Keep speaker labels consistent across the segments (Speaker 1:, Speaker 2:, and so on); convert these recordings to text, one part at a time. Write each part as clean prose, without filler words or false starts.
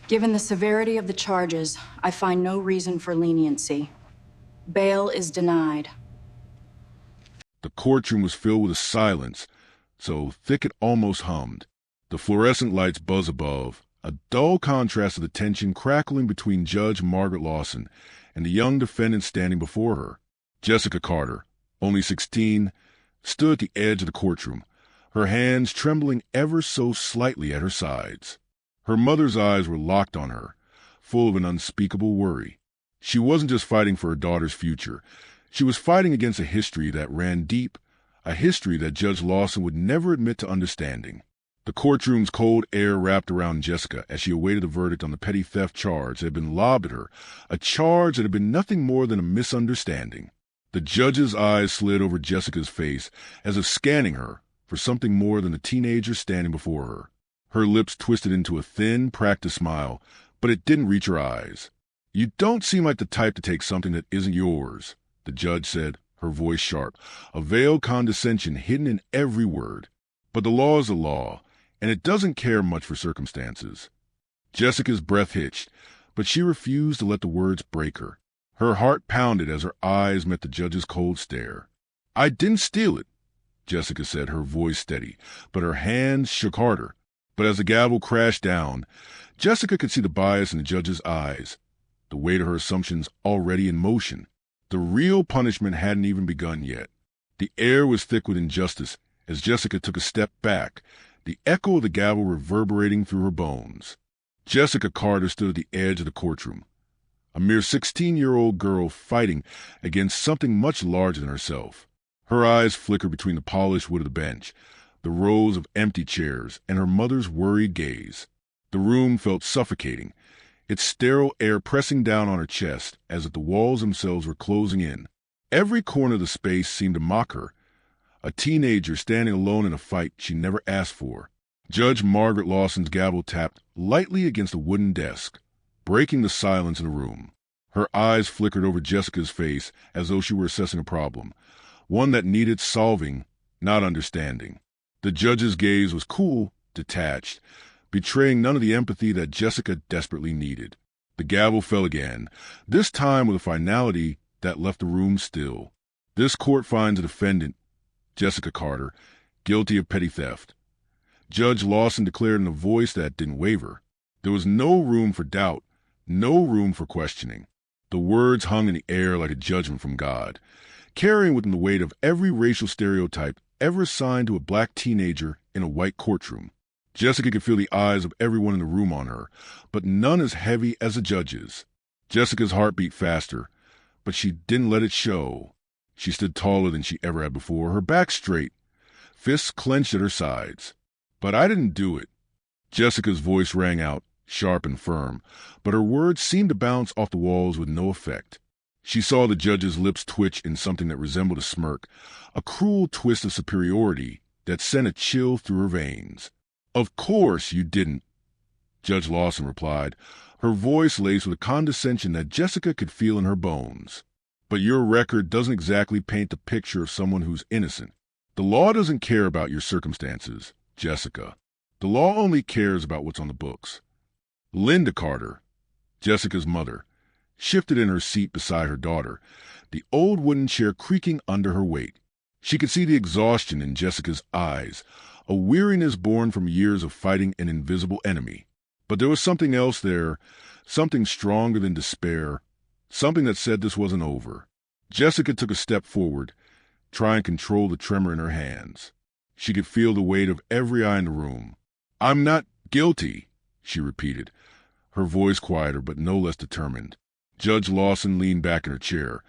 Speaker 1: Given the severity of the charges, I find no reason for leniency. Bail is denied.
Speaker 2: The courtroom was filled with a silence, so thick it almost hummed. The fluorescent lights buzz above, a dull contrast of the tension crackling between Judge Margaret Lawson and the young defendant standing before her. Jessica Carter, only 16, stood at the edge of the courtroom, her hands trembling ever so slightly at her sides. Her mother's eyes were locked on her, full of an unspeakable worry. She wasn't just fighting for her daughter's future. She was fighting against a history that ran deep, a history that Judge Lawson would never admit to understanding. The courtroom's cold air wrapped around Jessica as she awaited the verdict on the petty theft charge that had been lobbed at her, a charge that had been nothing more than a misunderstanding. The judge's eyes slid over Jessica's face, as if scanning her for something more than the teenager standing before her. Her lips twisted into a thin, practiced smile, but it didn't reach her eyes. "You don't seem like the type to take something that isn't yours," the judge said, her voice sharp, a veiled condescension hidden in every word. "But the law is the law, and it doesn't care much for circumstances." Jessica's breath hitched, but she refused to let the words break her. Her heart pounded as her eyes met the judge's cold stare. "I didn't steal it," Jessica said, her voice steady, but her hands shook harder. But as the gavel crashed down, Jessica could see the bias in the judge's eyes, the weight of her assumptions already in motion. The real punishment hadn't even begun yet. The air was thick with injustice as Jessica took a step back, the echo of the gavel reverberating through her bones. Jessica Carter stood at the edge of the courtroom, a mere 16-year-old girl fighting against something much larger than herself. Her eyes flickered between the polished wood of the bench, the rows of empty chairs, and her mother's worried gaze. The room felt suffocating, its sterile air pressing down on her chest as if the walls themselves were closing in. Every corner of the space seemed to mock her, a teenager standing alone in a fight she never asked for. Judge Margaret Lawson's gavel tapped lightly against a wooden desk, breaking the silence in the room. Her eyes flickered over Jessica's face as though she were assessing a problem, one that needed solving, not understanding. The judge's gaze was cool, detached, betraying none of the empathy that Jessica desperately needed. The gavel fell again, this time with a finality that left the room still. This court finds the defendant, Jessica Carter, guilty of petty theft. Judge Lawson declared in a voice that didn't waver. There was no room for doubt, no room for questioning. The words hung in the air like a judgment from God, carrying within the weight of every racial stereotype ever assigned to a black teenager in a white courtroom. Jessica could feel the eyes of everyone in the room on her, but none as heavy as the judge's. Jessica's heart beat faster, but she didn't let it show. She stood taller than she ever had before, her back straight, fists clenched at her sides. "But I didn't do it." Jessica's voice rang out, sharp and firm, but her words seemed to bounce off the walls with no effect. She saw the judge's lips twitch in something that resembled a smirk, a cruel twist of superiority that sent a chill through her veins. "Of course you didn't," Judge Lawson replied, her voice laced with a condescension that Jessica could feel in her bones. "But your record doesn't exactly paint the picture of someone who's innocent. The law doesn't care about your circumstances, Jessica. The law only cares about what's on the books." Linda Carter, Jessica's mother, shifted in her seat beside her daughter, the old wooden chair creaking under her weight. She could see the exhaustion in Jessica's eyes, a weariness born from years of fighting an invisible enemy. But there was something else there, something stronger than despair, something that said this wasn't over. Jessica took a step forward, trying to control the tremor in her hands. She could feel the weight of every eye in the room. "I'm not guilty," she repeated, her voice quieter but no less determined. Judge Lawson leaned back in her chair,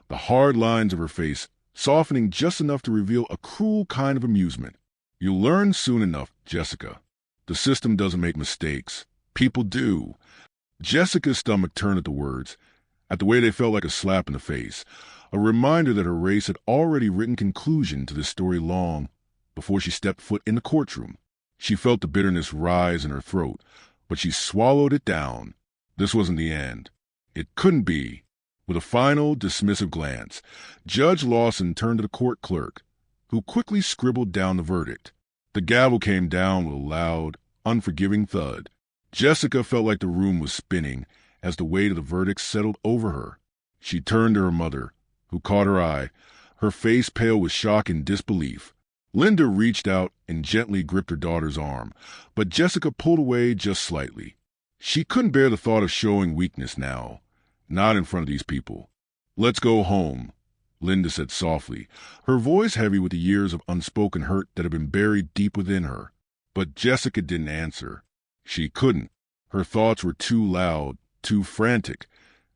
Speaker 2: the hard lines of her face softening just enough to reveal a cruel kind of amusement. "You'll learn soon enough, Jessica. The system doesn't make mistakes. People do." Jessica's stomach turned at the words, at the way they felt like a slap in the face, a reminder that her race had already written conclusion to this story long before she stepped foot in the courtroom. She felt the bitterness rise in her throat, but she swallowed it down. This wasn't the end. It couldn't be. With a final, dismissive glance, Judge Lawson turned to the court clerk, who quickly scribbled down the verdict. The gavel came down with a loud, unforgiving thud. Jessica felt like the room was spinning as the weight of the verdict settled over her. She turned to her mother, who caught her eye, her face pale with shock and disbelief. Linda reached out and gently gripped her daughter's arm, but Jessica pulled away just slightly. She couldn't bear the thought of showing weakness now, not in front of these people. "Let's go home," Linda said softly, her voice heavy with the years of unspoken hurt that had been buried deep within her. But Jessica didn't answer. She couldn't. Her thoughts were too loud, too frantic,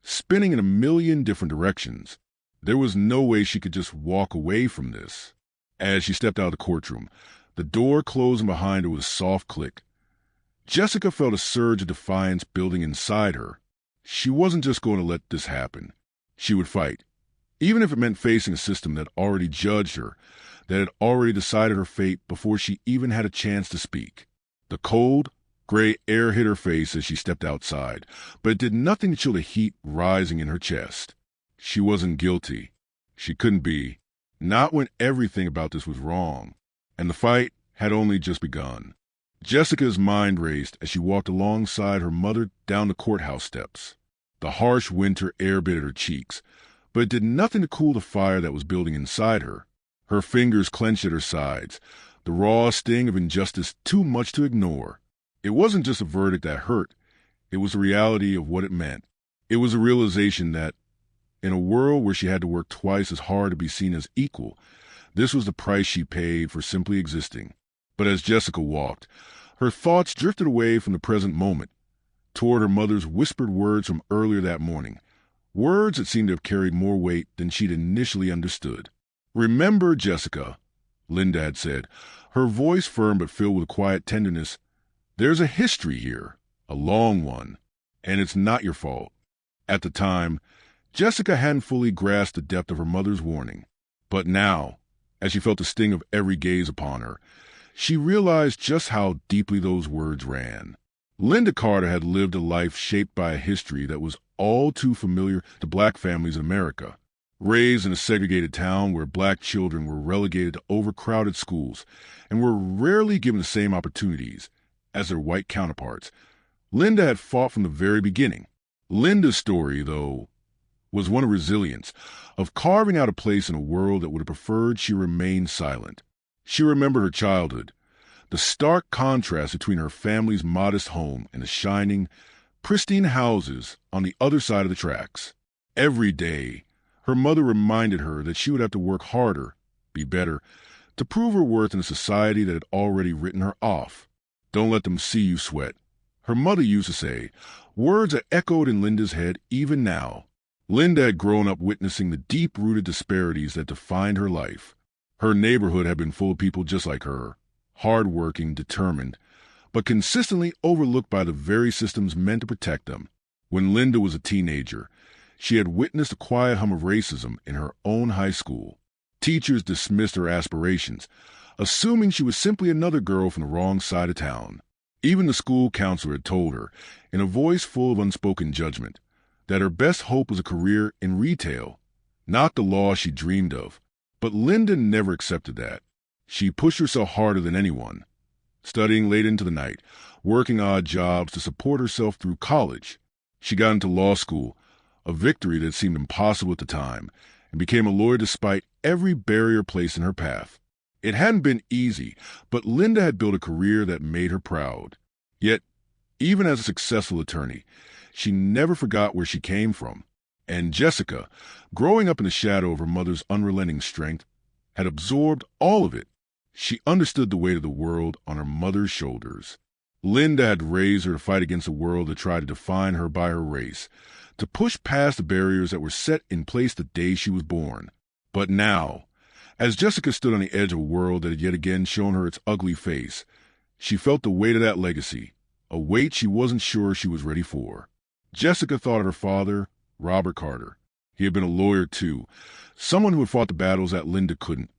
Speaker 2: spinning in a million different directions. There was no way she could just walk away from this. As she stepped out of the courtroom, the door closing behind her with a soft click. Jessica felt a surge of defiance building inside her. She wasn't just going to let this happen. She would fight, even if it meant facing a system that already judged her, that had already decided her fate before she even had a chance to speak. The cold, gray air hit her face as she stepped outside, but it did nothing to chill the heat rising in her chest. She wasn't guilty. She couldn't be. Not when everything about this was wrong. And the fight had only just begun. Jessica's mind raced as she walked alongside her mother down the courthouse steps. The harsh winter air bit at her cheeks, but it did nothing to cool the fire that was building inside her. Her fingers clenched at her sides, the raw sting of injustice too much to ignore. It wasn't just a verdict that hurt. It was the reality of what it meant. It was a realization that, in a world where she had to work twice as hard to be seen as equal, this was the price she paid for simply existing. But as Jessica walked, her thoughts drifted away from the present moment, toward her mother's whispered words from earlier that morning, words that seemed to have carried more weight than she'd initially understood. "Remember, Jessica," Linda had said, her voice firm but filled with quiet tenderness, "there's a history here, a long one, and it's not your fault." At the time, Jessica hadn't fully grasped the depth of her mother's warning. But now, as she felt the sting of every gaze upon her, she realized just how deeply those words ran. Linda Carter had lived a life shaped by a history that was all too familiar to black families in America. Raised in a segregated town where black children were relegated to overcrowded schools and were rarely given the same opportunities as their white counterparts, Linda had fought from the very beginning. Linda's story, though, was one of resilience, of carving out a place in a world that would have preferred she remain silent. She remembered her childhood, the stark contrast between her family's modest home and the shining, pristine houses on the other side of the tracks. Every day, her mother reminded her that she would have to work harder, be better, to prove her worth in a society that had already written her off. "Don't let them see you sweat," her mother used to say, words that echoed in Linda's head even now. Linda had grown up witnessing the deep-rooted disparities that defined her life. Her neighborhood had been full of people just like her, hard-working, determined, but consistently overlooked by the very systems meant to protect them. When Linda was a teenager, she had witnessed a quiet hum of racism in her own high school. Teachers dismissed her aspirations, assuming she was simply another girl from the wrong side of town. Even the school counselor had told her, in a voice full of unspoken judgment, that her best hope was a career in retail, not the law she dreamed of. But Linda never accepted that. She pushed herself harder than anyone, studying late into the night, working odd jobs to support herself through college. She got into law school, a victory that seemed impossible at the time, and became a lawyer despite every barrier placed in her path. It hadn't been easy, but Linda had built a career that made her proud. Yet, even as a successful attorney, she never forgot where she came from. And Jessica, growing up in the shadow of her mother's unrelenting strength, had absorbed all of it. She understood the weight of the world on her mother's shoulders. Linda had raised her to fight against a world that tried to define her by her race, to push past the barriers that were set in place the day she was born. But now, as Jessica stood on the edge of a world that had yet again shown her its ugly face, she felt the weight of that legacy, a weight she wasn't sure she was ready for. Jessica thought of her father, Robert Carter. He had been a lawyer, too, someone who had fought the battles that Linda couldn't,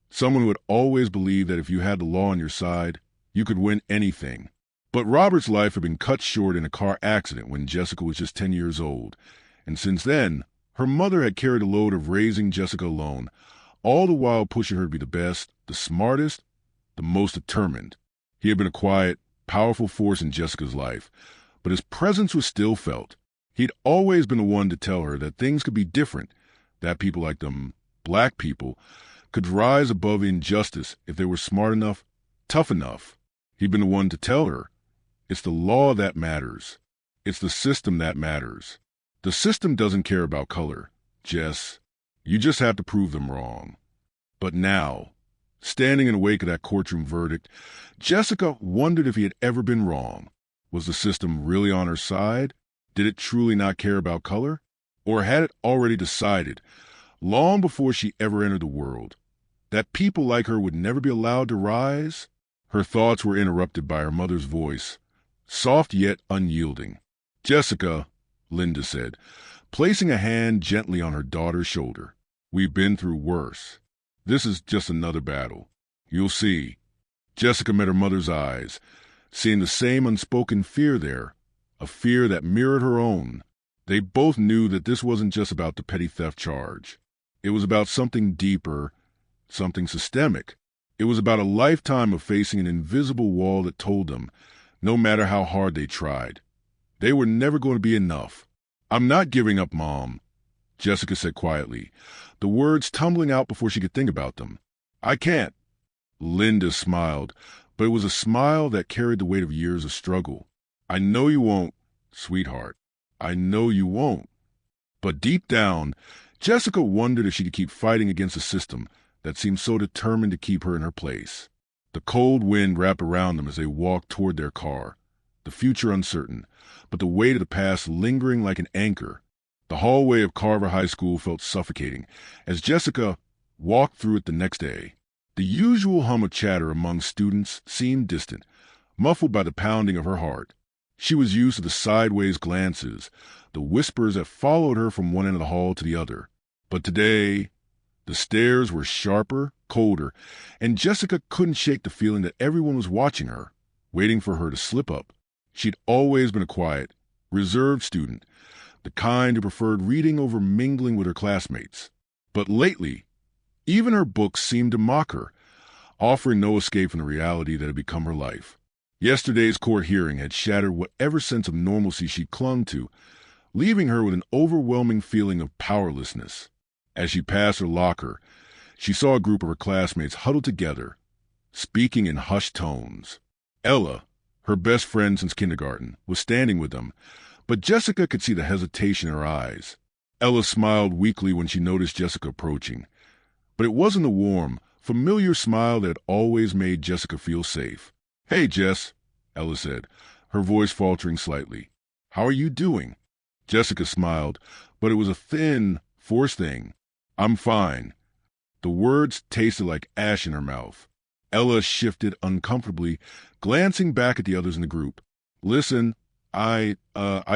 Speaker 2: someone who had always believed that if you had the law on your side, you could win anything. But Robert's life had been cut short in a car accident when Jessica was just 10 years old, and since then, her mother had carried the load of raising Jessica alone, all the while pushing her to be the best, the smartest, the most determined. He had been a quiet, powerful force in Jessica's life, but his presence was still felt. He'd always been the one to tell her that things could be different, that people like them black people could rise above injustice if they were smart enough, tough enough. He'd been the one to tell her, it's the law that matters. It's the system that matters. The system doesn't care about color, Jess. You just have to prove them wrong. But now, standing in the wake of that courtroom verdict, Jessica wondered if he had ever been wrong. Was the system really on her side? Did it truly not care about color? Or had it already decided, long before she ever entered the world, that people like her would never be allowed to rise? Her thoughts were interrupted by her mother's voice, soft yet unyielding. "Jessica," Linda said, placing a hand gently on her daughter's shoulder. "We've been through worse. This is just another battle. You'll see." Jessica met her mother's eyes, seeing the same unspoken fear there, a fear that mirrored her own. They both knew that this wasn't just about the petty theft charge. It was about something deeper, something systemic. It was about a lifetime of facing an invisible wall that told them, no matter how hard they tried, they were never going to be enough. "I'm not giving up, Mom," Jessica said quietly, the words tumbling out before she could think about them. "I can't." Linda smiled, but it was a smile that carried the weight of years of struggle. "I know you won't, sweetheart. I know you won't." But deep down, Jessica wondered if she could keep fighting against a system that seemed so determined to keep her in her place. The cold wind wrapped around them as they walked toward their car, the future uncertain, but the weight of the past lingering like an anchor. The hallway of Carver High School felt suffocating as Jessica walked through it the next day. The usual hum of chatter among students seemed distant, muffled by the pounding of her heart. She was used to the sideways glances, the whispers that followed her from one end of the hall to the other. But today, the stares were sharper, colder, and Jessica couldn't shake the feeling that everyone was watching her, waiting for her to slip up. She'd always been a quiet, reserved student, the kind who preferred reading over mingling with her classmates. But lately, even her books seemed to mock her, offering no escape from the reality that had become her life. Yesterday's court hearing had shattered whatever sense of normalcy she clung to, leaving her with an overwhelming feeling of powerlessness. As she passed her locker, she saw a group of her classmates huddled together, speaking in hushed tones. Ella, her best friend since kindergarten, was standing with them, but Jessica could see the hesitation in her eyes. Ella smiled weakly when she noticed Jessica approaching, but it wasn't the warm, familiar smile that had always made Jessica feel safe. "Hey, Jess," Ella said, her voice faltering slightly. "How are you doing?" Jessica smiled, but it was a thin, forced thing. "I'm fine." The words tasted like ash in her mouth. Ella shifted uncomfortably, glancing back at the others in the group. "Listen, I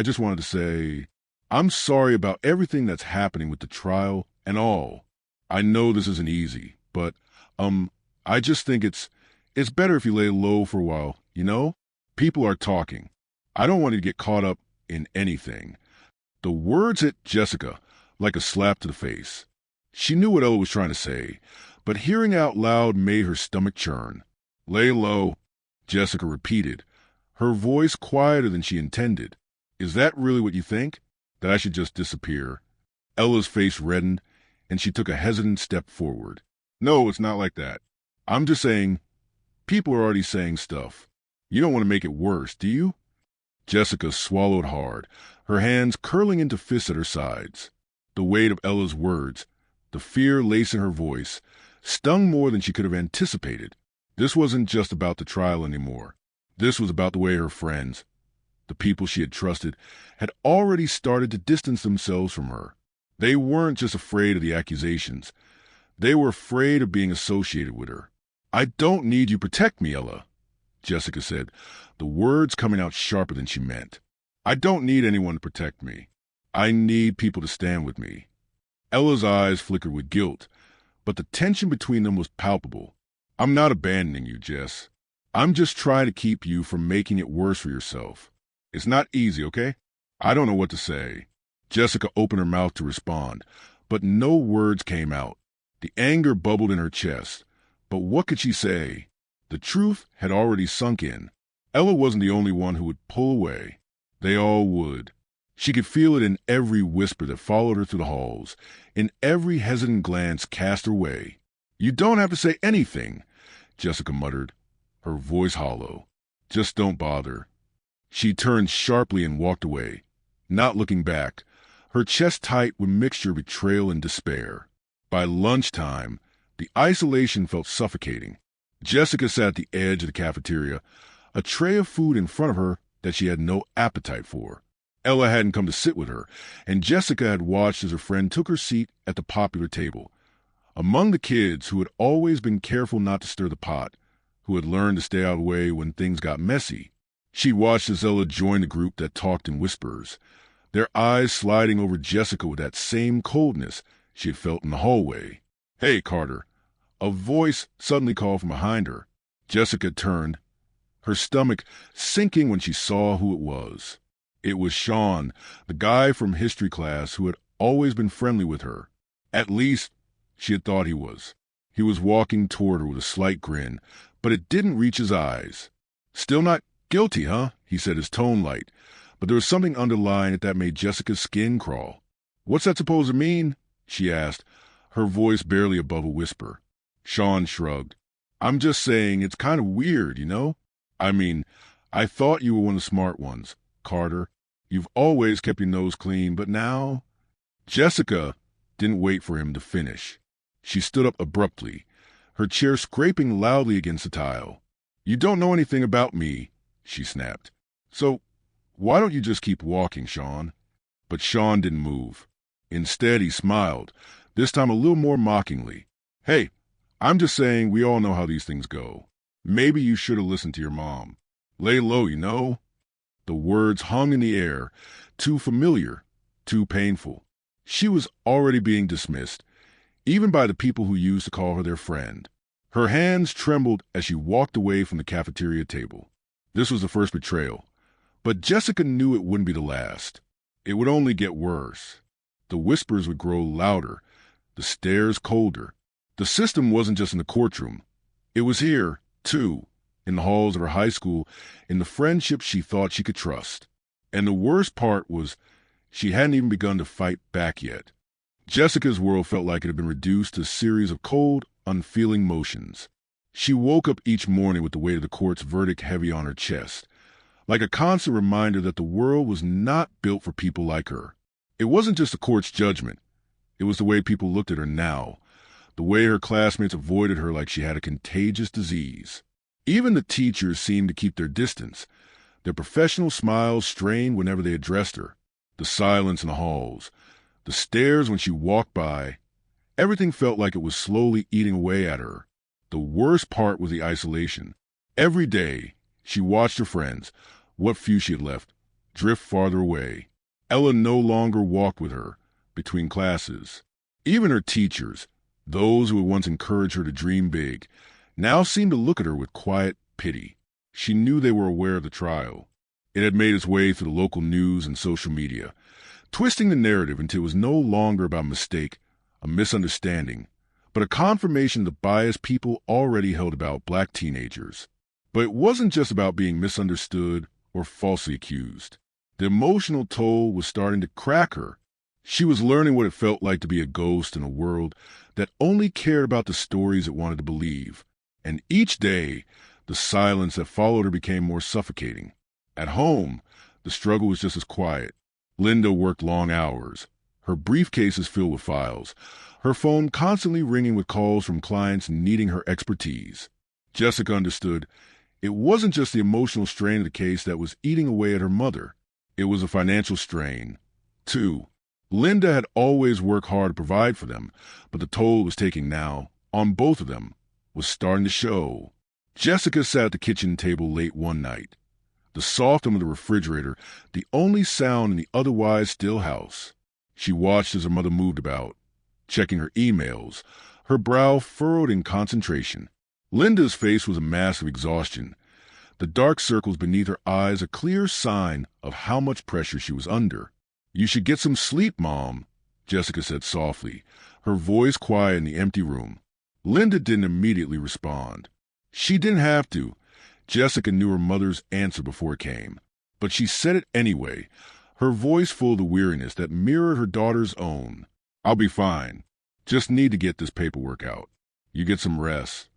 Speaker 2: just wanted to say, I'm sorry about everything that's happening with the trial and all. I know this isn't easy, but, I just think it's better if you lay low for a while, you know? People are talking. I don't want you to get caught up in anything." The words hit Jessica like a slap to the face. She knew what Ella was trying to say, but hearing out loud made her stomach churn. "Lay low," Jessica repeated, her voice quieter than she intended. "Is that really what you think? That I should just disappear?" Ella's face reddened, and she took a hesitant step forward. "No, it's not like that. I'm just saying, people are already saying stuff. You don't want to make it worse, do you?" Jessica swallowed hard, her hands curling into fists at her sides. The weight of Ella's words, the fear lacing her voice, stung more than she could have anticipated. This wasn't just about the trial anymore. This was about the way her friends, the people she had trusted, had already started to distance themselves from her. They weren't just afraid of the accusations. They were afraid of being associated with her. "I don't need you to protect me, Ella," Jessica said, the words coming out sharper than she meant. "I don't need anyone to protect me. I need people to stand with me." Ella's eyes flickered with guilt, but the tension between them was palpable. "I'm not abandoning you, Jess. I'm just trying to keep you from making it worse for yourself. It's not easy, okay? I don't know what to say." Jessica opened her mouth to respond, but no words came out. The anger bubbled in her chest, but what could she say? The truth had already sunk in. Ella wasn't the only one who would pull away. They all would. She could feel it in every whisper that followed her through the halls, in every hesitant glance cast her way. "You don't have to say anything," Jessica muttered, her voice hollow. "Just don't bother." She turned sharply and walked away, not looking back, her chest tight with mixture of betrayal and despair. By lunchtime, the isolation felt suffocating. Jessica sat at the edge of the cafeteria, a tray of food in front of her that she had no appetite for. Ella hadn't come to sit with her, and Jessica had watched as her friend took her seat at the popular table. Among the kids who had always been careful not to stir the pot, who had learned to stay out of the way when things got messy, she watched as Ella joined the group that talked in whispers, their eyes sliding over Jessica with that same coldness she had felt in the hallway. "Hey, Carter," a voice suddenly called from behind her. Jessica turned, her stomach sinking when she saw who it was. It was Sean, the guy from history class who had always been friendly with her. At least, she had thought he was. He was walking toward her with a slight grin, but it didn't reach his eyes. "Still not guilty, huh?" he said, his tone light, but there was something underlying it that made Jessica's skin crawl. "What's that supposed to mean?" she asked, her voice barely above a whisper. Sean shrugged. "I'm just saying it's kind of weird, you know? I mean, I thought you were one of the smart ones, Carter. You've always kept your nose clean, but now—" Jessica didn't wait for him to finish. She stood up abruptly, her chair scraping loudly against the tile. "You don't know anything about me," she snapped. "So why don't you just keep walking, Sean?" But Sean didn't move. Instead, he smiled, this time a little more mockingly. "Hey, I'm just saying we all know how these things go. Maybe you should have listened to your mom. Lay low, you know?" The words hung in the air, too familiar, too painful. She was already being dismissed, even by the people who used to call her their friend. Her hands trembled as she walked away from the cafeteria table. This was the first betrayal, but Jessica knew it wouldn't be the last. It would only get worse. The whispers would grow louder, the stares colder. The system wasn't just in the courtroom. It was here, too, in the halls of her high school, in the friendships she thought she could trust. And the worst part was she hadn't even begun to fight back yet. Jessica's world felt like it had been reduced to a series of cold, unfeeling motions. She woke up each morning with the weight of the court's verdict heavy on her chest, like a constant reminder that the world was not built for people like her. It wasn't just the court's judgment. It was the way people looked at her now, the way her classmates avoided her like she had a contagious disease. Even the teachers seemed to keep their distance, their professional smiles strained whenever they addressed her. The silence in the halls, the stares when she walked by, everything felt like it was slowly eating away at her. The worst part was the isolation. Every day, she watched her friends, what few she had left, drift farther away. Ella no longer walked with her between classes. Even her teachers, those who had once encouraged her to dream big, now seemed to look at her with quiet pity. She knew they were aware of the trial. It had made its way through the local news and social media, twisting the narrative until it was no longer about a mistake, a misunderstanding, but a confirmation of the bias people already held about black teenagers. But it wasn't just about being misunderstood or falsely accused. The emotional toll was starting to crack her. She was learning what it felt like to be a ghost in a world that only cared about the stories it wanted to believe. And each day, the silence that followed her became more suffocating. At home, the struggle was just as quiet. Linda worked long hours, her briefcases filled with files, her phone constantly ringing with calls from clients needing her expertise. Jessica understood it wasn't just the emotional strain of the case that was eating away at her mother. It was a financial strain, too. Linda had always worked hard to provide for them, but the toll it was taking now, on both of them, was starting to show. Jessica sat at the kitchen table late one night. The soft hum of the refrigerator, the only sound in the otherwise still house. She watched as her mother moved about, checking her emails, her brow furrowed in concentration. Linda's face was a mask of exhaustion, the dark circles beneath her eyes a clear sign of how much pressure she was under. "You should get some sleep, Mom," Jessica said softly, her voice quiet in the empty room. Linda didn't immediately respond. She didn't have to. Jessica knew her mother's answer before it came, but she said it anyway, her voice full of the weariness that mirrored her daughter's own. "I'll be fine. Just need to get this paperwork out. You get some rest."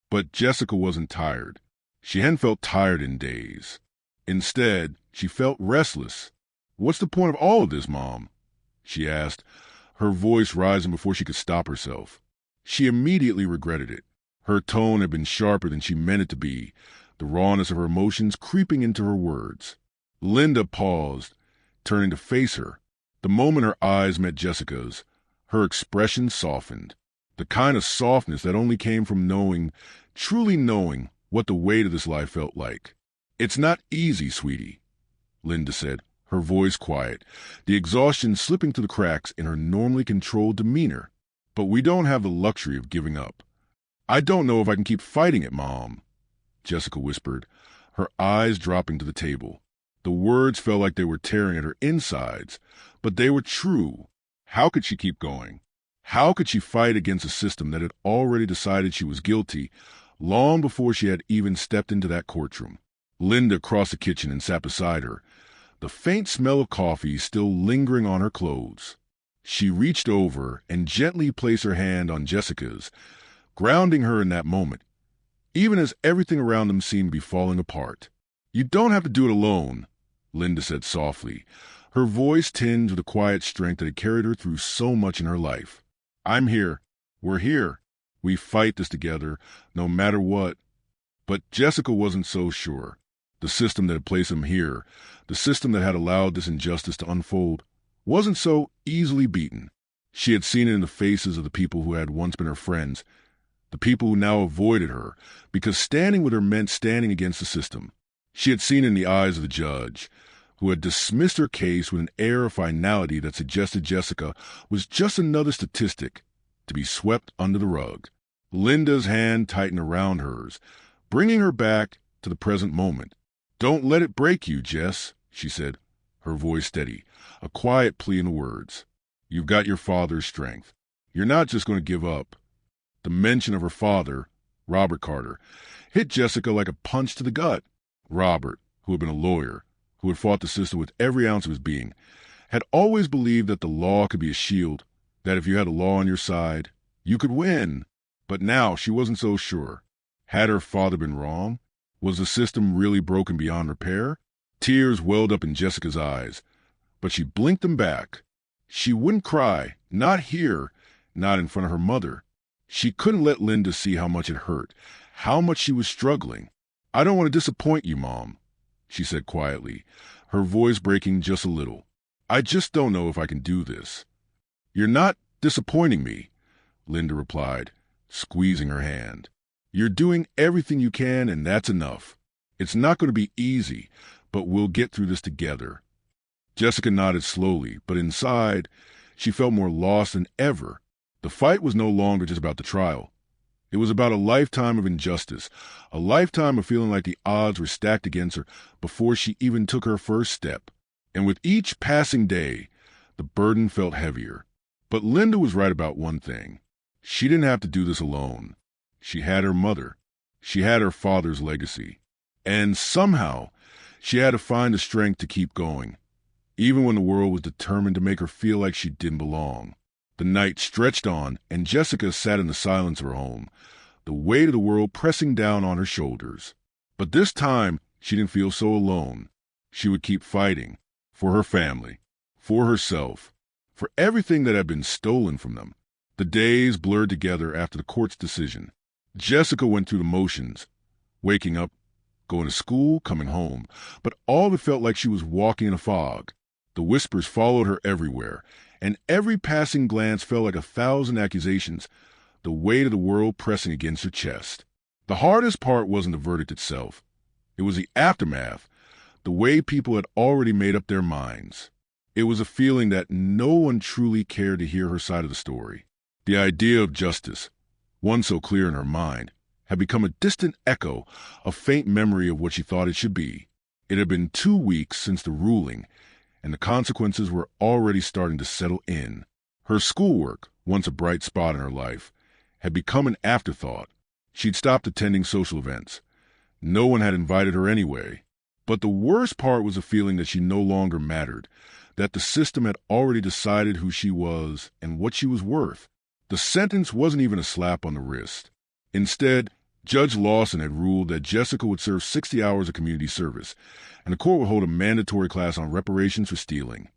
Speaker 2: But Jessica wasn't tired. She hadn't felt tired in days. Instead, she felt restless. "What's the point of all of this, Mom?" she asked, her voice rising before she could stop herself. She immediately regretted it. Her tone had been sharper than she meant it to be, the rawness of her emotions creeping into her words. Linda paused, turning to face her. The moment her eyes met Jessica's, her expression softened. The kind of softness that only came from knowing, truly knowing, what the weight of this life felt like. "It's not easy, sweetie," Linda said, her voice quiet, the exhaustion slipping through the cracks in her normally controlled demeanor. "But we don't have the luxury of giving up." "I don't know if I can keep fighting it, Mom," Jessica whispered, her eyes dropping to the table. The words felt like they were tearing at her insides, but they were true. How could she keep going? How could she fight against a system that had already decided she was guilty long before she had even stepped into that courtroom? Linda crossed the kitchen and sat beside her, the faint smell of coffee still lingering on her clothes. She reached over and gently placed her hand on Jessica's, grounding her in that moment, even as everything around them seemed to be falling apart. "You don't have to do it alone," Linda said softly, her voice tinged with the quiet strength that had carried her through so much in her life. "I'm here. We're here. We fight this together, no matter what." But Jessica wasn't so sure. The system that had placed them here, the system that had allowed this injustice to unfold, wasn't so easily beaten. She had seen it in the faces of the people who had once been her friends, the people who now avoided her, because standing with her meant standing against the system. She had seen it in the eyes of the judge, who had dismissed her case with an air of finality that suggested Jessica was just another statistic to be swept under the rug. Linda's hand tightened around hers, bringing her back to the present moment. "Don't let it break you, Jess," she said, her voice steady, a quiet plea in the words. "You've got your father's strength. You're not just going to give up." The mention of her father, Robert Carter, hit Jessica like a punch to the gut. Robert, who had been a lawyer, who had fought the system with every ounce of his being, had always believed that the law could be a shield, that if you had the law on your side, you could win. But now she wasn't so sure. Had her father been wrong? Was the system really broken beyond repair? Tears welled up in Jessica's eyes, but she blinked them back. She wouldn't cry, not here, not in front of her mother. She couldn't let Linda see how much it hurt, how much she was struggling. "I don't want to disappoint you, Mom," she said quietly, her voice breaking just a little. "I just don't know if I can do this." "You're not disappointing me," Linda replied, squeezing her hand. "You're doing everything you can, and that's enough. It's not going to be easy, but we'll get through this together." Jessica nodded slowly, but inside, she felt more lost than ever. The fight was no longer just about the trial. It was about a lifetime of injustice, a lifetime of feeling like the odds were stacked against her before she even took her first step. And with each passing day, the burden felt heavier. But Linda was right about one thing. She didn't have to do this alone. She had her mother. She had her father's legacy. And somehow, she had to find the strength to keep going, even when the world was determined to make her feel like she didn't belong. The night stretched on, and Jessica sat in the silence of her home, the weight of the world pressing down on her shoulders. But this time, she didn't feel so alone. She would keep fighting, for her family, for herself, for everything that had been stolen from them. The days blurred together after the court's decision. Jessica went through the motions, waking up, going to school, coming home, but all of it felt like she was walking in a fog. The whispers followed her everywhere, and every passing glance felt like 1,000 accusations, the weight of the world pressing against her chest. The hardest part wasn't the verdict itself. It was the aftermath, the way people had already made up their minds. It was a feeling that no one truly cared to hear her side of the story. The idea of justice, one so clear in her mind, had become a distant echo, a faint memory of what she thought it should be. It had been 2 weeks since the ruling, and the consequences were already starting to settle in. Her schoolwork, once a bright spot in her life, had become an afterthought. She'd stopped attending social events, No one had invited her anyway. But the worst part was the feeling that she no longer mattered, that the system had already decided who she was and what she was worth. The sentence wasn't even a slap on the wrist. Instead, Judge Lawson had ruled that Jessica would serve 60 hours of community service, and the court would hold a mandatory class on reparations for stealing.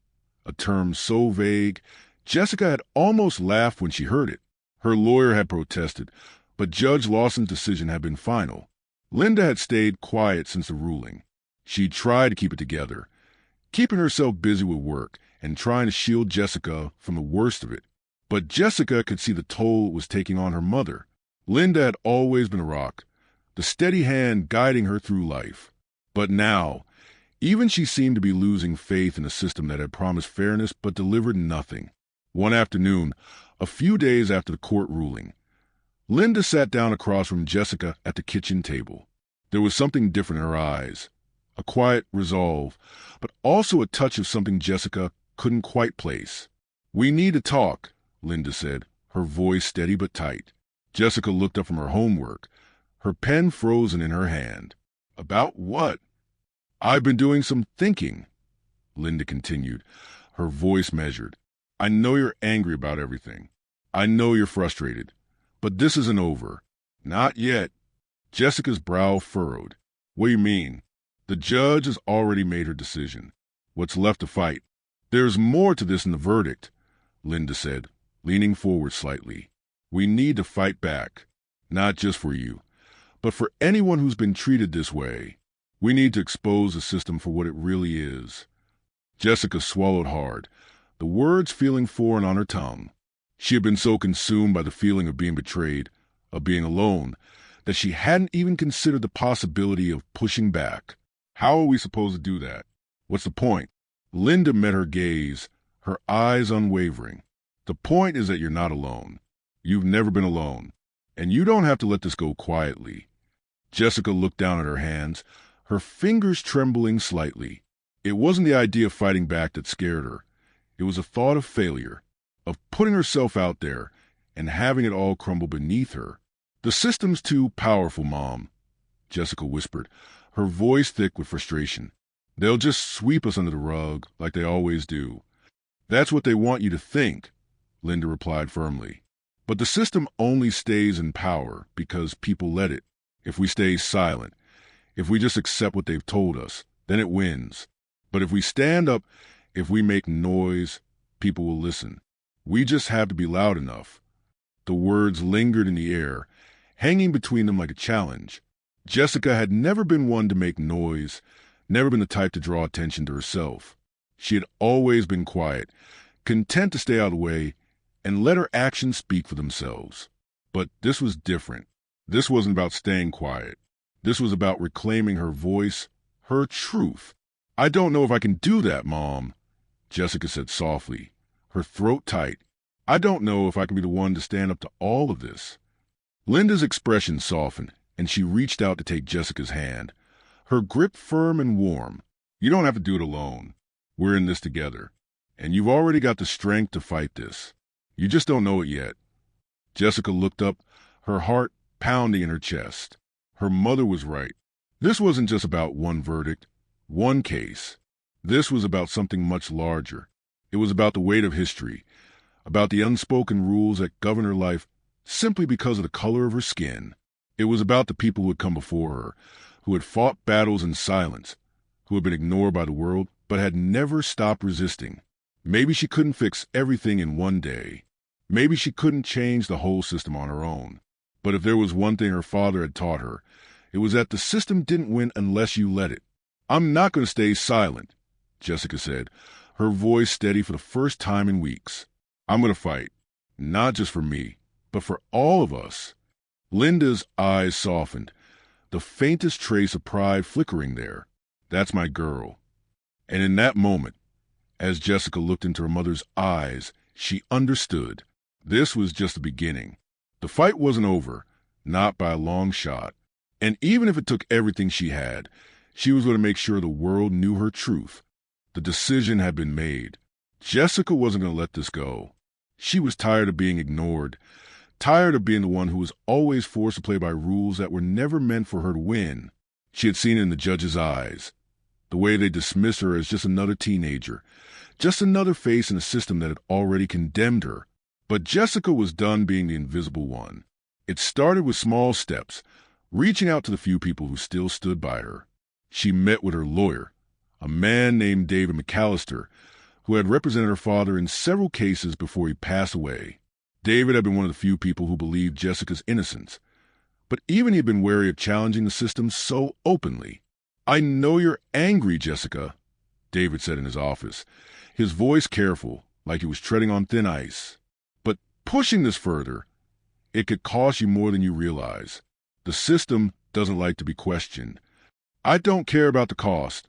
Speaker 2: A term so vague, Jessica had almost laughed when she heard it. Her lawyer had protested, but Judge Lawson's decision had been final. Linda had stayed quiet since the ruling. She tried to keep it together, keeping herself busy with work and trying to shield Jessica from the worst of it. But Jessica could see the toll it was taking on her mother. Linda had always been a rock, the steady hand guiding her through life. But now, even she seemed to be losing faith in a system that had promised fairness but delivered nothing. One afternoon, a few days after the court ruling, Linda sat down across from Jessica at the kitchen table. There was something different in her eyes, a quiet resolve, but also a touch of something Jessica couldn't quite place. "We need to talk," Linda said, her voice steady but tight. Jessica looked up from her homework, her pen frozen in her hand. "About what?" "I've been doing some thinking," Linda continued, her voice measured. "I know you're angry about everything. I know you're frustrated. But this isn't over. Not yet." Jessica's brow furrowed. "What do you mean?" "The judge has already made her decision. What's left to fight?" "There's more to this than the verdict," Linda said, leaning forward slightly. "We need to fight back. Not just for you, but for anyone who's been treated this way. We need to expose the system for what it really is." Jessica swallowed hard, the words feeling foreign on her tongue. She had been so consumed by the feeling of being betrayed, of being alone, that she hadn't even considered the possibility of pushing back. How are we supposed to do that? What's the point? Linda met her gaze, her eyes unwavering. "The point is that you're not alone. You've never been alone. And you don't have to let this go quietly." Jessica looked down at her hands, her fingers trembling slightly. It wasn't the idea of fighting back that scared her. It was a thought of failure, of putting herself out there and having it all crumble beneath her. "The system's too powerful, Mom," Jessica whispered, her voice thick with frustration. "They'll just sweep us under the rug like they always do." "That's what they want you to think," Linda replied firmly. "But the system only stays in power because people let it. If we stay silent, if we just accept what they've told us, then it wins. But if we stand up, if we make noise, people will listen. We just have to be loud enough." The words lingered in the air, hanging between them like a challenge. Jessica had never been one to make noise, never been the type to draw attention to herself. She had always been quiet, content to stay out of the way and let her actions speak for themselves. But this was different. This wasn't about staying quiet. This was about reclaiming her voice, her truth. "I don't know if I can do that, Mom," Jessica said softly, her throat tight. "I don't know if I can be the one to stand up to all of this." Linda's expression softened, and she reached out to take Jessica's hand, her grip firm and warm. "You don't have to do it alone. We're in this together, and you've already got the strength to fight this. You just don't know it yet." Jessica looked up, her heart pounding in her chest. Her mother was right. This wasn't just about one verdict, one case. This was about something much larger. It was about the weight of history, about the unspoken rules that govern her life simply because of the color of her skin. It was about the people who had come before her, who had fought battles in silence, who had been ignored by the world, but had never stopped resisting. Maybe she couldn't fix everything in one day. Maybe she couldn't change the whole system on her own. But if there was one thing her father had taught her, it was that the system didn't win unless you let it. "I'm not going to stay silent," Jessica said, her voice steady for the first time in weeks. "I'm going to fight, not just for me, but for all of us." Linda's eyes softened, the faintest trace of pride flickering there. "That's my girl." And in that moment, as Jessica looked into her mother's eyes, she understood. This was just the beginning. The fight wasn't over, not by a long shot. And even if it took everything she had, she was going to make sure the world knew her truth. The decision had been made. Jessica wasn't going to let this go. She was tired of being ignored, tired of being the one who was always forced to play by rules that were never meant for her to win. She had seen it in the judge's eyes, the way they dismiss her as just another teenager, just another face in a system that had already condemned her. But Jessica was done being the invisible one. It started with small steps, reaching out to the few people who still stood by her. She met with her lawyer, a man named David McAllister, who had represented her father in several cases before he passed away. David had been one of the few people who believed Jessica's innocence, but even he had been wary of challenging the system so openly. "I know you're angry, Jessica," David said in his office, his voice careful, like he was treading on thin ice. "But pushing this further, it could cost you more than you realize. The system doesn't like to be questioned." "I don't care about the cost,"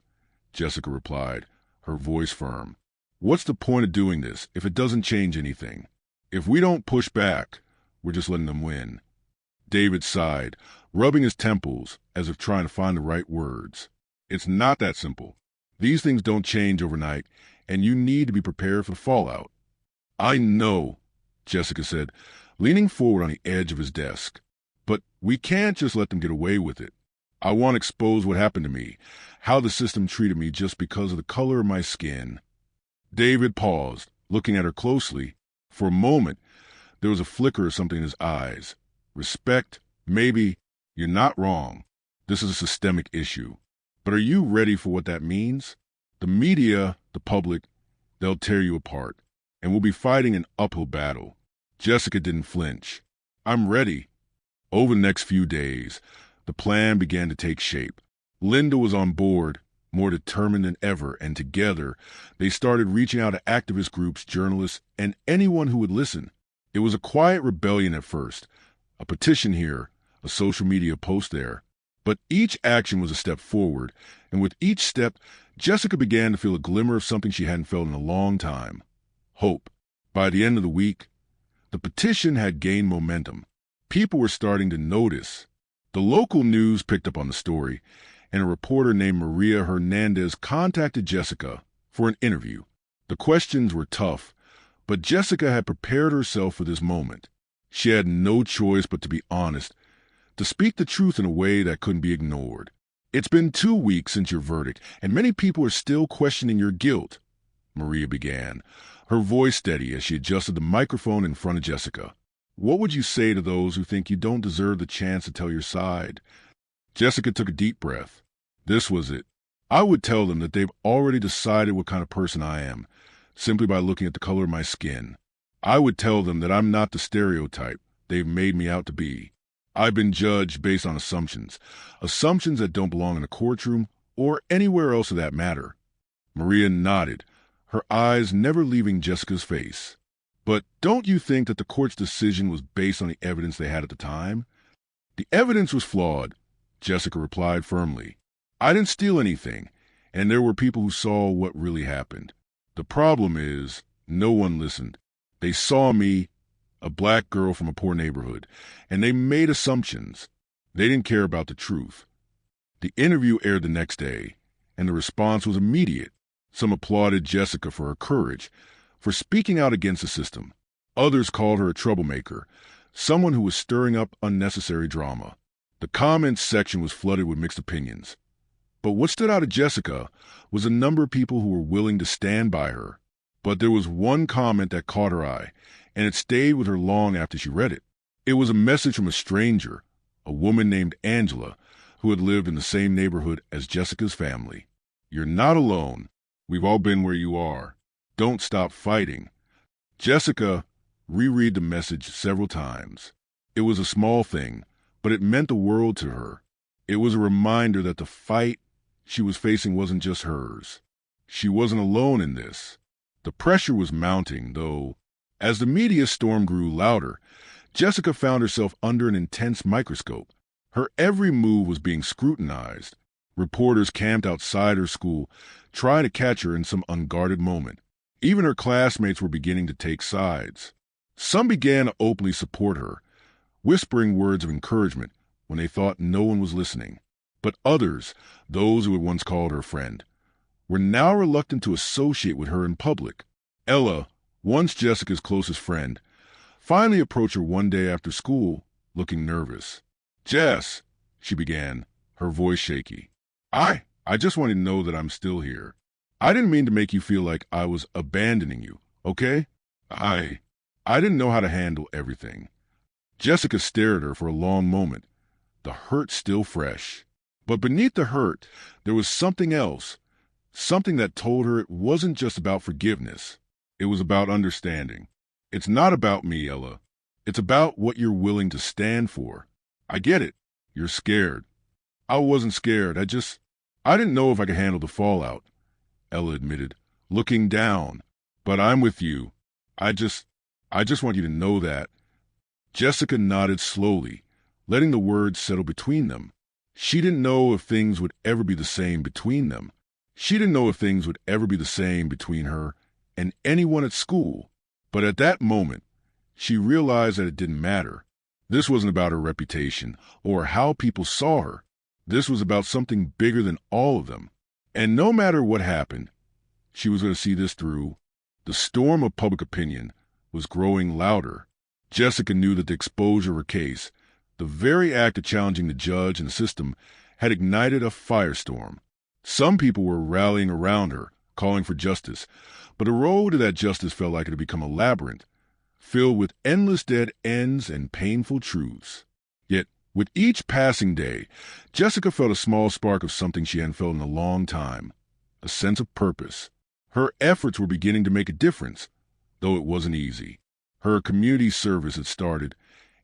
Speaker 2: Jessica replied, her voice firm. "What's the point of doing this if it doesn't change anything? If we don't push back, we're just letting them win." David sighed, rubbing his temples as if trying to find the right words. "It's not that simple. These things don't change overnight, and you need to be prepared for the fallout." "I know," Jessica said, leaning forward on the edge of his desk. "But we can't just let them get away with it. I want to expose what happened to me, how the system treated me just because of the color of my skin." David paused, looking at her closely. For a moment, there was a flicker of something in his eyes. "Respect, maybe. You're not wrong. This is a systemic issue. But are you ready for what that means? The media, the public, they'll tear you apart, and we'll be fighting an uphill battle." Jessica didn't flinch. "I'm ready." Over the next few days, the plan began to take shape. Linda was on board, more determined than ever, and together they started reaching out to activist groups, journalists, and anyone who would listen. It was a quiet rebellion at first, a petition here, a social media post there. But each action was a step forward, and with each step, Jessica began to feel a glimmer of something she hadn't felt in a long time: hope. By the end of the week, the petition had gained momentum. People were starting to notice. The local news picked up on the story, and a reporter named Maria Hernandez contacted Jessica for an interview. The questions were tough, but Jessica had prepared herself for this moment. She had no choice but to be honest, to speak the truth in a way that couldn't be ignored. "It's been 2 weeks since your verdict, and many people are still questioning your guilt," Maria began, her voice steady as she adjusted the microphone in front of Jessica. "What would you say to those who think you don't deserve the chance to tell your side?" Jessica took a deep breath. This was it. "I would tell them that they've already decided what kind of person I am, simply by looking at the color of my skin. I would tell them that I'm not the stereotype they've made me out to be. I've been judged based on assumptions that don't belong in a courtroom or anywhere else for that matter." Maria nodded, her eyes never leaving Jessica's face. "But don't you think that the court's decision was based on the evidence they had at the time?" "The evidence was flawed," Jessica replied firmly. "I didn't steal anything, and there were people who saw what really happened. The problem is, no one listened. They saw me, a black girl from a poor neighborhood, and they made assumptions. They didn't care about the truth." The interview aired the next day, and the response was immediate. Some applauded Jessica for her courage, for speaking out against the system. Others called her a troublemaker, someone who was stirring up unnecessary drama. The comments section was flooded with mixed opinions. But what stood out to Jessica was a number of people who were willing to stand by her. But there was one comment that caught her eye, and it stayed with her long after she read it. It was a message from a stranger, a woman named Angela, who had lived in the same neighborhood as Jessica's family. "You're not alone. We've all been where you are. Don't stop fighting." Jessica reread the message several times. It was a small thing, but it meant the world to her. It was a reminder that the fight she was facing wasn't just hers. She wasn't alone in this. The pressure was mounting, though. As the media storm grew louder, Jessica found herself under an intense microscope. Her every move was being scrutinized. Reporters camped outside her school, trying to catch her in some unguarded moment. Even her classmates were beginning to take sides. Some began to openly support her, whispering words of encouragement when they thought no one was listening. But others, those who had once called her friend, were now reluctant to associate with her in public. Ella, once Jessica's closest friend, finally approached her one day after school, looking nervous. "Jess," she began, her voice shaky. I just wanted to know that I'm still here. I didn't mean to make you feel like I was abandoning you, okay? I didn't know how to handle everything. Jessica stared at her for a long moment, the hurt still fresh. But beneath the hurt, there was something else, something that told her it wasn't just about forgiveness. It was about understanding. It's not about me, Ella. It's about what you're willing to stand for. I get it. You're scared. I wasn't scared. I didn't know if I could handle the fallout, Ella admitted, looking down. But I'm with you. I just want you to know that. Jessica nodded slowly, letting the words settle between them. She didn't know if things would ever be the same between them. She didn't know if things would ever be the same between her and anyone at school. But at that moment, she realized that it didn't matter. This wasn't about her reputation or how people saw her. This was about something bigger than all of them. And no matter what happened, she was going to see this through. The storm of public opinion was growing louder. Jessica knew that the exposure of her case, the very act of challenging the judge and the system, had ignited a firestorm. Some people were rallying around her, calling for justice, but the road to that justice felt like it had become a labyrinth, filled with endless dead ends and painful truths. Yet, with each passing day, Jessica felt a small spark of something she hadn't felt in a long time, a sense of purpose. Her efforts were beginning to make a difference, though it wasn't easy. Her community service had started,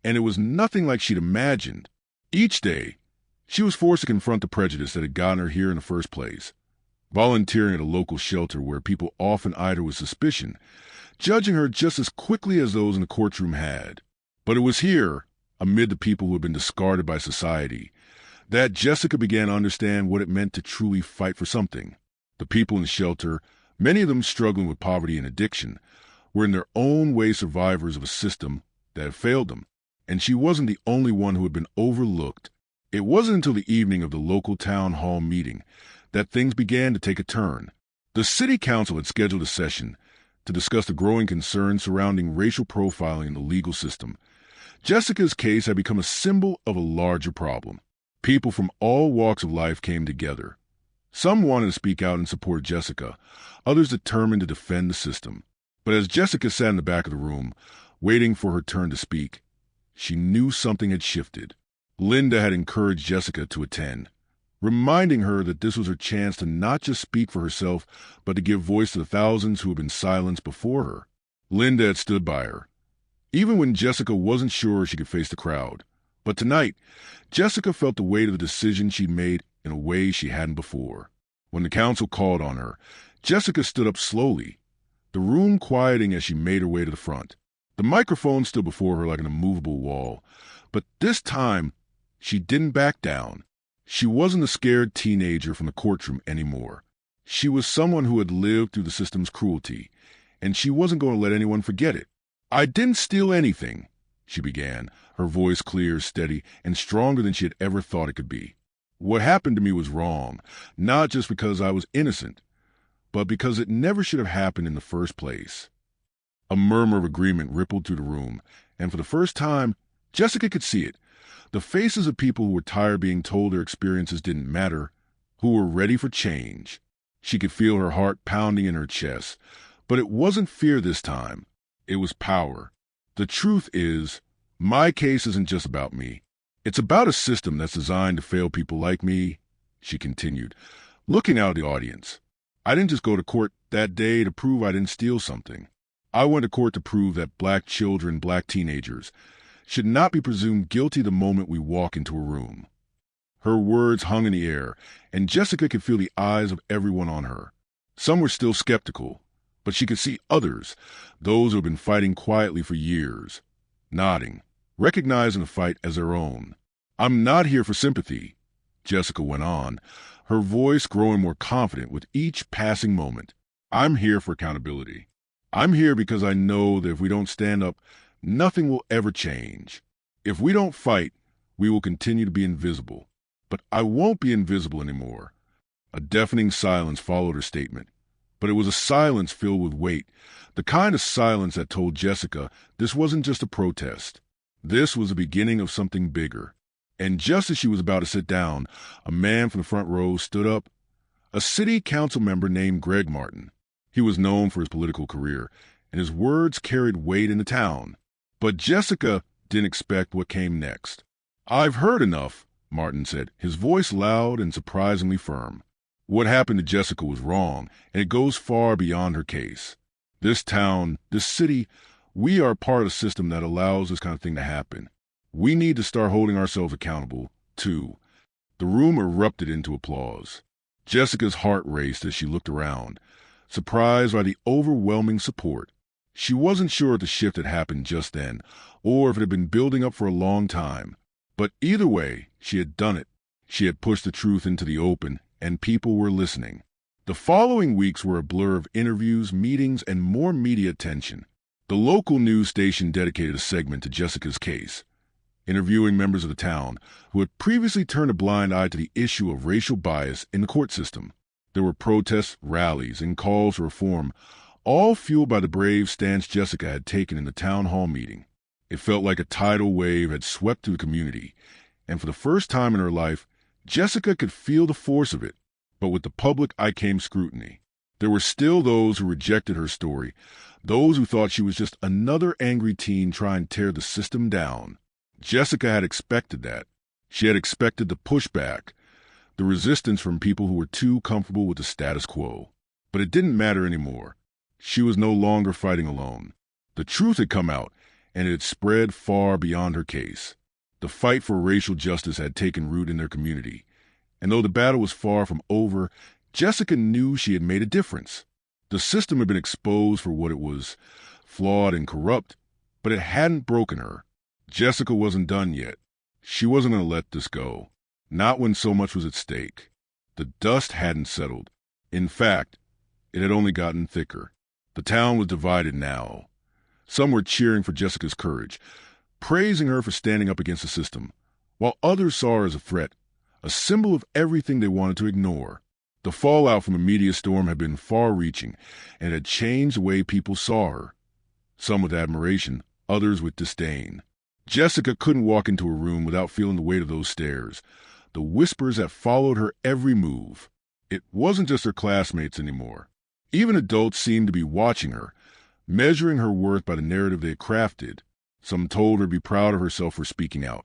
Speaker 2: and it was nothing like she'd imagined. Each day, she was forced to confront the prejudice that had gotten her here in the first place. Volunteering at a local shelter where people often eyed her with suspicion, judging her just as quickly as those in the courtroom had. But it was here, amid the people who had been discarded by society, that Jessica began to understand what it meant to truly fight for something. The people in the shelter, many of them struggling with poverty and addiction, were in their own way survivors of a system that had failed them. And she wasn't the only one who had been overlooked. It wasn't until the evening of the local town hall meeting that things began to take a turn. The city council had scheduled a session to discuss the growing concerns surrounding racial profiling in the legal system. Jessica's case had become a symbol of a larger problem. People from all walks of life came together. Some wanted to speak out in support of Jessica, others determined to defend the system. But as Jessica sat in the back of the room, waiting for her turn to speak, she knew something had shifted. Linda had encouraged Jessica to attend, reminding her that this was her chance to not just speak for herself, but to give voice to the thousands who had been silenced before her. Linda had stood by her, even when Jessica wasn't sure she could face the crowd. But tonight, Jessica felt the weight of the decision she'd made in a way she hadn't before. When the council called on her, Jessica stood up slowly, the room quieting as she made her way to the front. The microphone stood before her like an immovable wall, but this time, she didn't back down. She wasn't a scared teenager from the courtroom anymore. She was someone who had lived through the system's cruelty, and she wasn't going to let anyone forget it. "I didn't steal anything," she began, her voice clear, steady, and stronger than she had ever thought it could be. "What happened to me was wrong, not just because I was innocent, but because it never should have happened in the first place." A murmur of agreement rippled through the room, and for the first time, Jessica could see it. The faces of people who were tired being told their experiences didn't matter, who were ready for change. She could feel her heart pounding in her chest, but it wasn't fear this time. It was power. The truth is, my case isn't just about me. It's about a system that's designed to fail people like me, she continued, looking out at the audience. I didn't just go to court that day to prove I didn't steal something. I went to court to prove that black children, black teenagers, should not be presumed guilty the moment we walk into a room. Her words hung in the air, and Jessica could feel the eyes of everyone on her. Some were still skeptical, but she could see others, those who had been fighting quietly for years, nodding, recognizing the fight as their own. "I'm not here for sympathy," Jessica went on, her voice growing more confident with each passing moment. "I'm here for accountability. I'm here because I know that if we don't stand up, nothing will ever change. If we don't fight, we will continue to be invisible. But I won't be invisible anymore." A deafening silence followed her statement, but it was a silence filled with weight, the kind of silence that told Jessica this wasn't just a protest. This was the beginning of something bigger. And just as she was about to sit down, a man from the front row stood up. A city council member named Greg Martin. He was known for his political career, and his words carried weight in the town. But Jessica didn't expect what came next. "I've heard enough," Martin said, his voice loud and surprisingly firm. What happened to Jessica was wrong, and it goes far beyond her case. This town, this city, we are part of a system that allows this kind of thing to happen. We need to start holding ourselves accountable, too. The room erupted into applause. Jessica's heart raced as she looked around, surprised by the overwhelming support. She wasn't sure if the shift had happened just then, or if it had been building up for a long time. But either way, she had done it. She had pushed the truth into the open, and people were listening. The following weeks were a blur of interviews, meetings, and more media attention. The local news station dedicated a segment to Jessica's case, interviewing members of the town who had previously turned a blind eye to the issue of racial bias in the court system. There were protests, rallies, and calls for reform, all fueled by the brave stance Jessica had taken in the town hall meeting. It felt like a tidal wave had swept through the community, and for the first time in her life, Jessica could feel the force of it. But with the public came scrutiny. There were still those who rejected her story, those who thought she was just another angry teen trying to tear the system down. Jessica had expected that. She had expected the pushback, the resistance from people who were too comfortable with the status quo. But it didn't matter anymore. She was no longer fighting alone. The truth had come out, and it had spread far beyond her case. The fight for racial justice had taken root in their community. And though the battle was far from over, Jessica knew she had made a difference. The system had been exposed for what it was, flawed and corrupt, but it hadn't broken her. Jessica wasn't done yet. She wasn't going to let this go. Not when so much was at stake. The dust hadn't settled. In fact, it had only gotten thicker. The town was divided now. Some were cheering for Jessica's courage, praising her for standing up against the system, while others saw her as a threat, a symbol of everything they wanted to ignore. The fallout from the media storm had been far-reaching and had changed the way people saw her. Some with admiration, others with disdain. Jessica couldn't walk into a room without feeling the weight of those stares, the whispers that followed her every move. It wasn't just her classmates anymore. Even adults seemed to be watching her, measuring her worth by the narrative they had crafted. Some told her to be proud of herself for speaking out,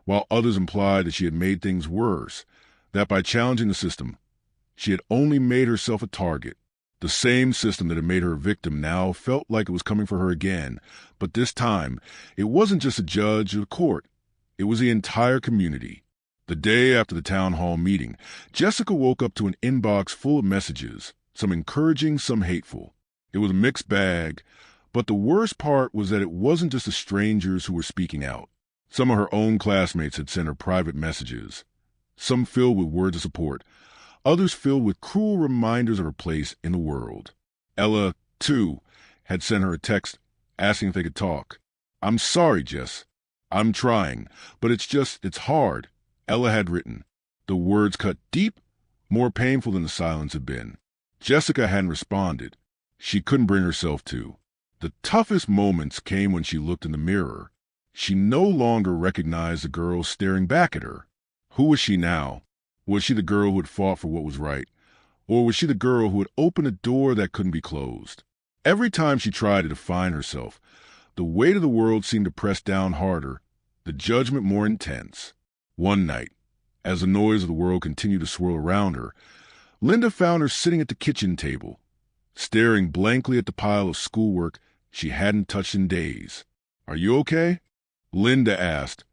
Speaker 2: while others implied that she had made things worse, that by challenging the system, she had only made herself a target. The same system that had made her a victim now felt like it was coming for her again, but this time, it wasn't just a judge or a court. It was the entire community. The day after the town hall meeting, Jessica woke up to an inbox full of messages, some encouraging, some hateful. It was a mixed bag, but the worst part was that it wasn't just the strangers who were speaking out. Some of her own classmates had sent her private messages, some filled with words of support, others filled with cruel reminders of her place in the world. Ella, too, had sent her a text asking if they could talk. "I'm sorry, Jess. I'm trying, but it's hard," Ella had written. The words cut deep, more painful than the silence had been. Jessica hadn't responded. She couldn't bring herself to. The toughest moments came when she looked in the mirror. She no longer recognized the girl staring back at her. Who was she now? Was she the girl who had fought for what was right? Or was she the girl who had opened a door that couldn't be closed? Every time she tried to define herself, the weight of the world seemed to press down harder, the judgment more intense. One night, as the noise of the world continued to swirl around her, Linda found her sitting at the kitchen table, staring blankly at the pile of schoolwork she hadn't touched in days. "Are you okay?" Linda asked,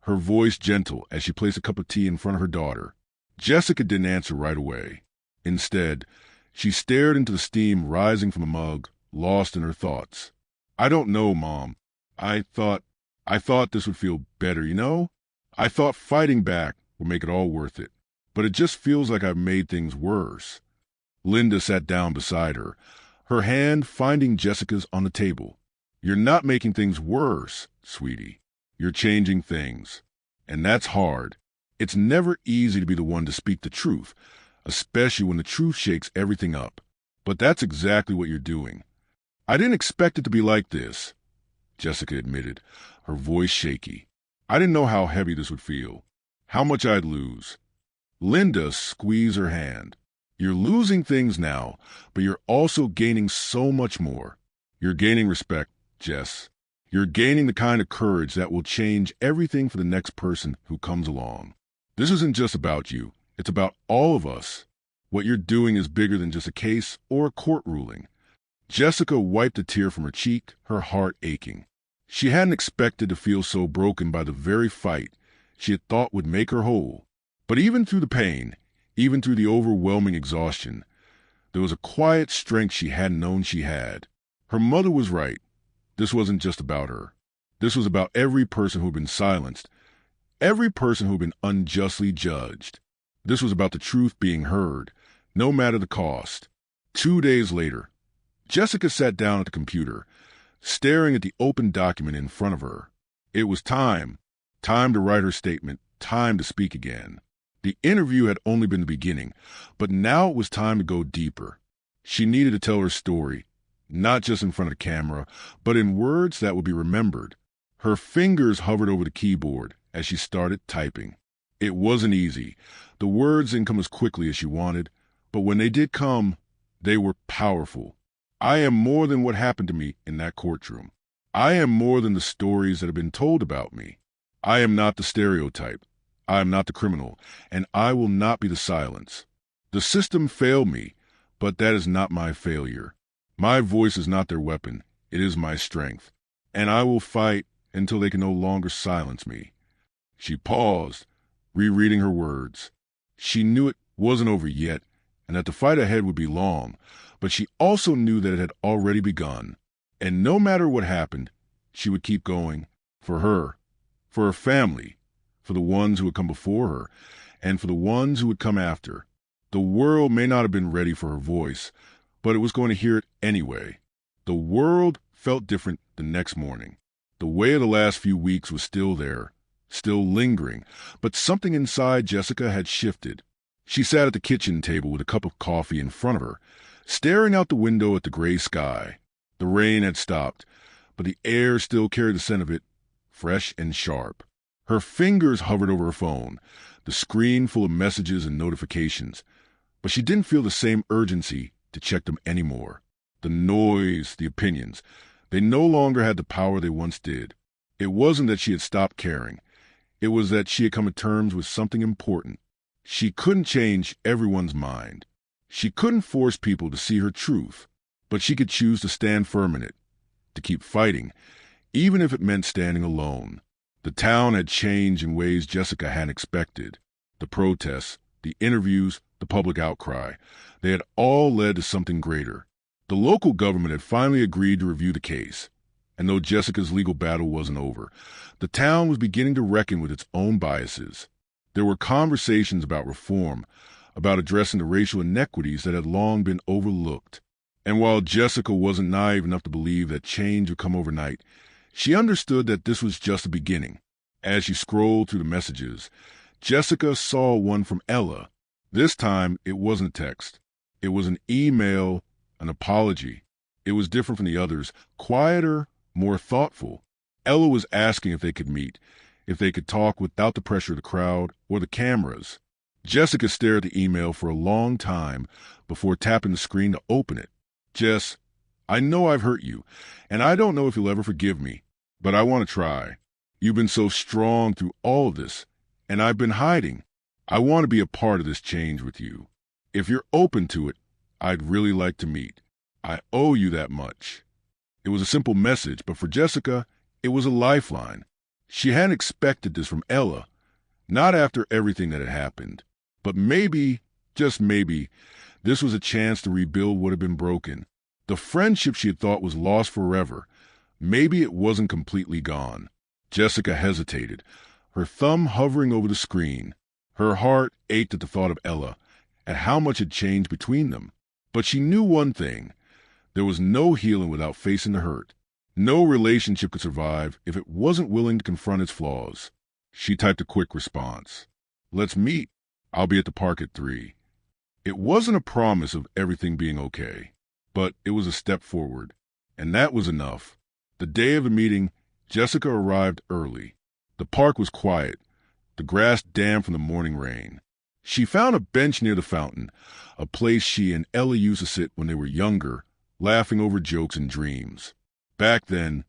Speaker 2: her voice gentle as she placed a cup of tea in front of her daughter. Jessica didn't answer right away. Instead, she stared into the steam rising from the mug, lost in her thoughts. "I don't know, Mom. I thought this would feel better, you know? I thought fighting back would make it all worth it. But it just feels like I've made things worse." Linda sat down beside her, her hand finding Jessica's on the table. "You're not making things worse, sweetie. You're changing things. And that's hard. It's never easy to be the one to speak the truth, especially when the truth shakes everything up. But that's exactly what you're doing." "I didn't expect it to be like this," Jessica admitted, her voice shaky. I didn't know how heavy this would feel, how much I'd lose. Linda squeezed her hand. You're losing things now, but you're also gaining so much more. You're gaining respect, Jess. You're gaining the kind of courage that will change everything for the next person who comes along. This isn't just about you. It's about all of us. What you're doing is bigger than just a case or a court ruling. Jessica wiped a tear from her cheek, her heart aching. She hadn't expected to feel so broken by the very fight she had thought would make her whole. But even through the pain, even through the overwhelming exhaustion, there was a quiet strength she hadn't known she had. Her mother was right. This wasn't just about her. This was about every person who had been silenced, every person who had been unjustly judged. This was about the truth being heard, no matter the cost. 2 days later, Jessica sat down at the computer, staring at the open document in front of her. It was time to write her statement, time to speak again. The interview had only been the beginning, but now it was time to go deeper. She needed to tell her story, not just in front of the camera, but in words that would be remembered. Her fingers hovered over the keyboard as she started typing. It wasn't easy. The words didn't come as quickly as she wanted, but when they did come, they were powerful. I am more than what happened to me in that courtroom. I am more than the stories that have been told about me. I am not the stereotype. I am not the criminal, and I will not be the silence. The system failed me, but that is not my failure. My voice is not their weapon. It is my strength, and I will fight until they can no longer silence me. She paused, rereading her words. She knew it wasn't over yet, and that the fight ahead would be long, but she also knew that it had already begun. And no matter what happened, she would keep going, for her family, for the ones who would come before her, and for the ones who would come after. The world may not have been ready for her voice, but it was going to hear it anyway. The world felt different the next morning. The way of the last few weeks was still there, still lingering, but something inside Jessica had shifted. She sat at the kitchen table with a cup of coffee in front of her, staring out the window at the gray sky. The rain had stopped, but the air still carried the scent of it, fresh and sharp. Her fingers hovered over her phone, the screen full of messages and notifications, but she didn't feel the same urgency to check them anymore. The noise, the opinions, they no longer had the power they once did. It wasn't that she had stopped caring. It was that she had come to terms with something important. She couldn't change everyone's mind. She couldn't force people to see her truth, but she could choose to stand firm in it, to keep fighting, even if it meant standing alone. The town had changed in ways Jessica hadn't expected. The protests, the interviews, the public outcry, they had all led to something greater. The local government had finally agreed to review the case. And though Jessica's legal battle wasn't over, the town was beginning to reckon with its own biases. There were conversations about reform, about addressing the racial inequities that had long been overlooked. And while Jessica wasn't naive enough to believe that change would come overnight, she understood that this was just the beginning. As she scrolled through the messages, Jessica saw one from Ella. This time, it wasn't a text. It was an email, an apology. It was different from the others, quieter, more thoughtful. Ella was asking if they could meet, if they could talk without the pressure of the crowd or the cameras. Jessica stared at the email for a long time before tapping the screen to open it. Jess, I know I've hurt you, and I don't know if you'll ever forgive me, but I want to try. You've been so strong through all of this, and I've been hiding. I want to be a part of this change with you. If you're open to it, I'd really like to meet. I owe you that much. It was a simple message, but for Jessica, it was a lifeline. She hadn't expected this from Ella, not after everything that had happened. But maybe, just maybe, this was a chance to rebuild what had been broken. The friendship she had thought was lost forever, maybe it wasn't completely gone. Jessica hesitated, her thumb hovering over the screen. Her heart ached at the thought of Ella, at how much had changed between them. But she knew one thing. There was no healing without facing the hurt. No relationship could survive if it wasn't willing to confront its flaws. She typed a quick response. Let's meet. I'll be at the park at 3. It wasn't a promise of everything being okay, but it was a step forward. And that was enough. The day of the meeting, Jessica arrived early. The park was quiet, the grass damp from the morning rain. She found a bench near the fountain, a place she and Ella used to sit when they were younger, laughing over jokes and dreams. Back then,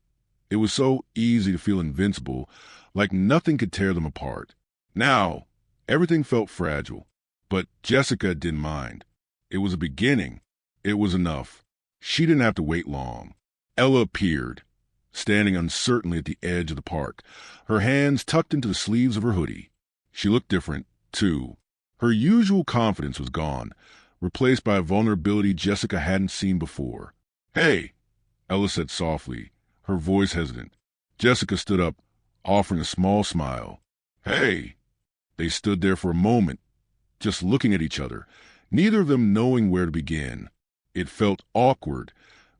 Speaker 2: it was so easy to feel invincible, like nothing could tear them apart. Now, everything felt fragile, but Jessica didn't mind. It was a beginning. It was enough. She didn't have to wait long. Ella appeared, standing uncertainly at the edge of the park, her hands tucked into the sleeves of her hoodie. She looked different, too. Her usual confidence was gone, replaced by a vulnerability Jessica hadn't seen before. "Hey," Ella said softly, her voice hesitant. Jessica stood up, offering a small smile. "Hey." They stood there for a moment, just looking at each other, neither of them knowing where to begin. It felt awkward,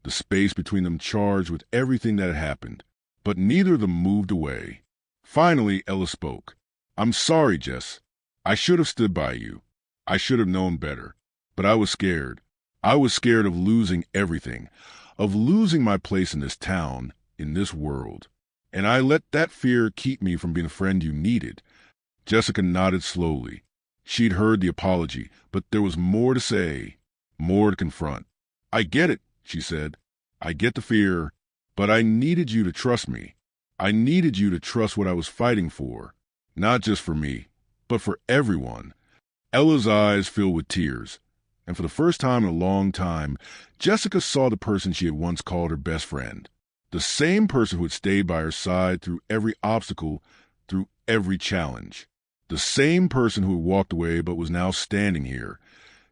Speaker 2: the space between them charged with everything that had happened, but neither of them moved away. Finally, Ella spoke. "I'm sorry, Jess. I should have stood by you. I should have known better. But I was scared. I was scared of losing everything, of losing my place in this town, in this world. And I let that fear keep me from being the friend you needed." Jessica nodded slowly. She'd heard the apology, but there was more to say, more to confront. "I get it," she said. "I get the fear, but I needed you to trust me. I needed you to trust what I was fighting for, not just for me, but for everyone." Ella's eyes filled with tears, and for the first time in a long time, Jessica saw the person she had once called her best friend, the same person who had stayed by her side through every obstacle, through every challenge, the same person who had walked away but was now standing here,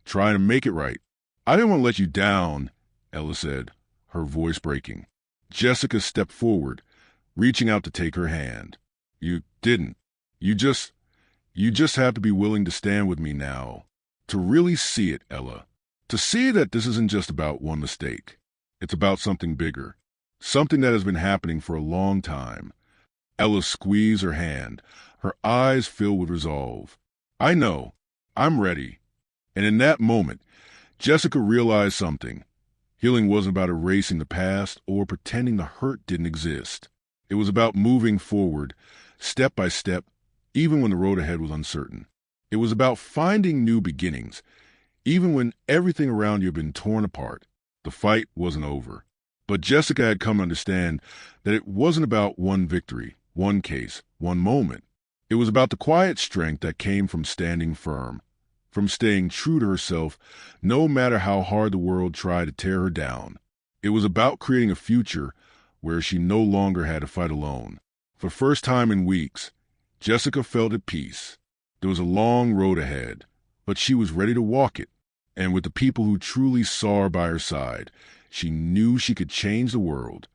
Speaker 2: trying to make it right. "I didn't want to let you down," Ella said, her voice breaking. Jessica stepped forward, reaching out to take her hand. "You didn't. You just have to be willing to stand with me now. To really see it, Ella. To see that this isn't just about one mistake. It's about something bigger. Something that has been happening for a long time." Ella squeezed her hand, her eyes filled with resolve. "I know. I'm ready." And in that moment, Jessica realized something. Healing wasn't about erasing the past or pretending the hurt didn't exist. It was about moving forward, step by step, even when the road ahead was uncertain. It was about finding new beginnings, even when everything around you had been torn apart. The fight wasn't over. But Jessica had come to understand that it wasn't about one victory, one case, one moment. It was about the quiet strength that came from standing firm, from staying true to herself, no matter how hard the world tried to tear her down. It was about creating a future where she no longer had to fight alone. For the first time in weeks, Jessica felt at peace. There was a long road ahead, but she was ready to walk it. And with the people who truly saw her by her side, she knew she could change the world,